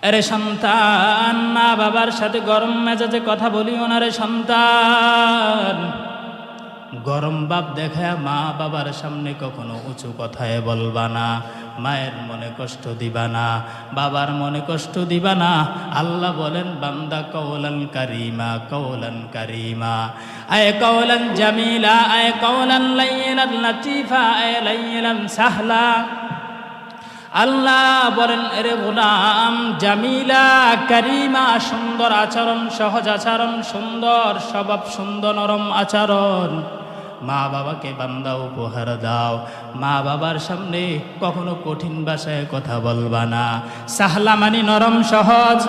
আরে সন্তান, মা বাবার সাথে গরম মেজাজে কথা বলিও না রে সন্তান। গরম ভাব দেখায় মা বাবার সামনে কখনো উঁচু কথায় বলবা না। মায়ের মনে কষ্ট দিবা না, বাবার মনে কষ্ট দিবা না। আল্লাহ বলেন বান্দা কওলান কারিমা, কওলান কারিমা, আয় কওলান জামিলা, আয় কওলান লাইয়িনান লাতিফা, আয় লাইয়িনান সাহলা। আল্লাহ বলেন এরে গোলাম, জামিলা কারিমা, সুন্দর আচরণ, সহজ আচরণ, সুন্দর স্বভাব, সুন্দর নরম আচরণ মা বাবাকে বান্দা উপহার দাও। মা বাবার সামনে কখনো কঠিন ভাষায় কথা বলবা না। সাহলা মানে নরম সহজ।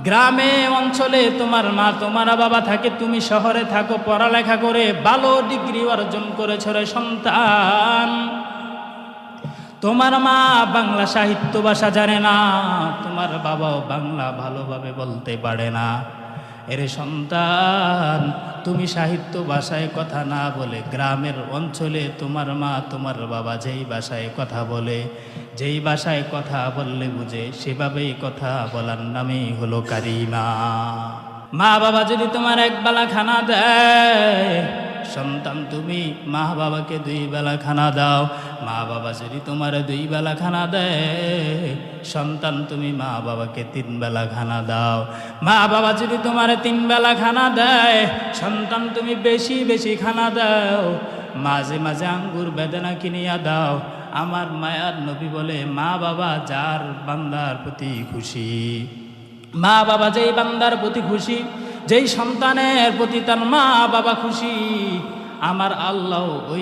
গ্রামে অঞ্চলে তোমার মা তোমার বাবা থাকে, তুমি শহরে থাকো, পড়ালেখা করে ভালো ডিগ্রি অর্জন করেছ রে সন্তান। তোমার মা বাংলা সাহিত্য ভাষা জানে না, তোমার বাবাও বাংলা ভালোভাবে বলতে পারে না। এরে সন্তান, তুমি সাহিত্য ভাষায় কথা না বলে গ্রামের অঞ্চলে তোমার মা তোমার বাবা যেই ভাষায় কথা বলে, যেই ভাষায় কথা বললে বুঝে, সেভাবেই কথা বলার নামেই হলো কারিমা। মা বাবা যদি তোমার এক বেলা খানা দেয়, সন্তান তুমি মা বাবাকে 2 বেলা খানা দাও। মা বাবা যদি তোমার 2 বেলা খানা দেয়, সন্তান তুমি মা বাবাকে 3 বেলা খানা দাও। মা বাবা যদি তোমার 3 বেলা খানা দেয়, সন্তান তুমি বেশি বেশি খানা দাও। মাঝে মাঝে আঙ্গুর বেদানা কিনিয়া দাও। আমার মায়ার নবী বলে, মা বাবা যার বান্দার প্রতি খুশি, মা বাবা যেই বান্দার প্রতি খুশি, যেই সন্তানের প্রতি তার মা বাবা খুশি, আমার আল্লাহ ওই